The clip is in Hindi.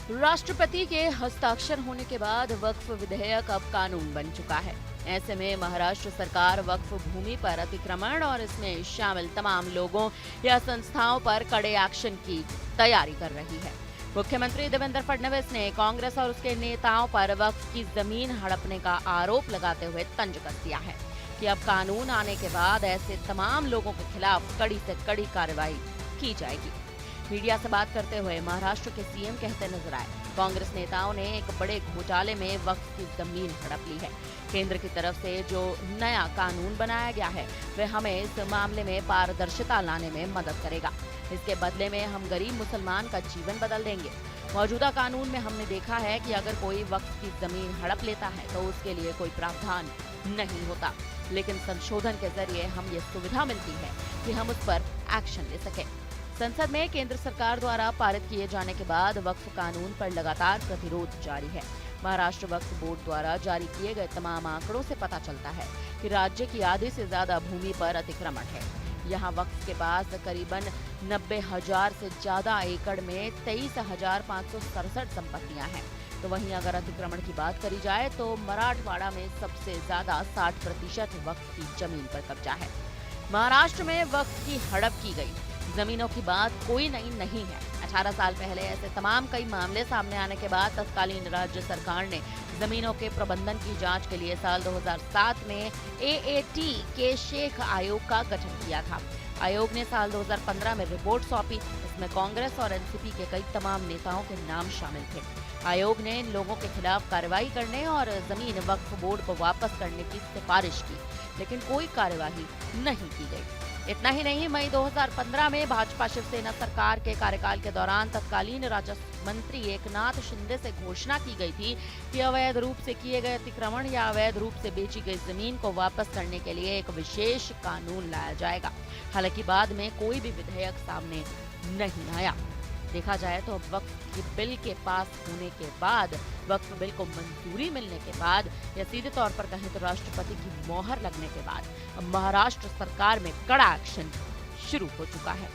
राष्ट्रपति के हस्ताक्षर होने के बाद वक्फ विधेयक अब कानून बन चुका है। ऐसे में महाराष्ट्र सरकार वक्फ भूमि पर अतिक्रमण और इसमें शामिल तमाम लोगों या संस्थाओं पर कड़े एक्शन की तैयारी कर रही है। मुख्यमंत्री देवेंद्र फडणवीस ने कांग्रेस और उसके नेताओं पर वक्फ की जमीन हड़पने का आरोप लगाते हुए तंज कस दिया है कि अब कानून आने के बाद ऐसे तमाम लोगों के खिलाफ कड़ी से कड़ी कार्रवाई की जाएगी। मीडिया से बात करते हुए महाराष्ट्र के सीएम कहते नजर आए, कांग्रेस नेताओं ने एक बड़े घोटाले में वक्फ की जमीन हड़प ली है। केंद्र की तरफ से जो नया कानून बनाया गया है वह हमें इस मामले में पारदर्शिता लाने में मदद करेगा। इसके बदले में हम गरीब मुसलमान का जीवन बदल देंगे। मौजूदा कानून में हमने देखा है कि अगर कोई वक्फ की जमीन हड़प लेता है तो उसके लिए कोई प्रावधान नहीं होता, लेकिन संशोधन के जरिए हम ये सुविधा मिलती है कि हम उस पर एक्शन ले सके। संसद में केंद्र सरकार द्वारा पारित किए जाने के बाद वक्फ कानून पर लगातार प्रतिरोध जारी है। महाराष्ट्र वक्फ बोर्ड द्वारा जारी किए गए तमाम आंकड़ों से पता चलता है कि राज्य की आधे से ज्यादा भूमि पर अतिक्रमण है। यहाँ वक्फ के पास करीबन 90,000 से ज्यादा एकड़ में 23,567 संपत्तियां हैं। तो वहीं अगर अतिक्रमण की बात करी जाए तो मराठवाड़ा में सबसे ज्यादा 60% वक्फ की जमीन पर कब्जा है। महाराष्ट्र में वक्फ की हड़प की गई जमीनों की बात कोई नई नहीं है। 18 साल पहले ऐसे तमाम कई मामले सामने आने के बाद तत्कालीन राज्य सरकार ने जमीनों के प्रबंधन की जांच के लिए साल 2007 में एएटी के शेख आयोग का गठन किया था। आयोग ने साल 2015 में रिपोर्ट सौंपी। इसमें कांग्रेस और एनसीपी के कई तमाम नेताओं के नाम शामिल थे। आयोग ने इन लोगों के खिलाफ कार्रवाई करने और जमीन वक्फ बोर्ड को वापस करने की सिफारिश की, लेकिन कोई कार्यवाही नहीं की गई। इतना ही नहीं, मई 2015 में भाजपा शिवसेना सरकार के कार्यकाल के दौरान तत्कालीन राजस्व मंत्री एकनाथ शिंदे से घोषणा की गई थी कि अवैध रूप से किए गए अतिक्रमण या अवैध रूप से बेची गई जमीन को वापस करने के लिए एक विशेष कानून लाया जाएगा। हालांकि बाद में कोई भी विधेयक सामने नहीं आया। देखा जाए तो वक्फ की बिल के पास होने के बाद, वक्फ बिल को मंजूरी मिलने के बाद या सीधे तौर पर कहें तो राष्ट्रपति की मोहर लगने के बाद अब महाराष्ट्र सरकार में कड़ा एक्शन शुरू हो चुका है।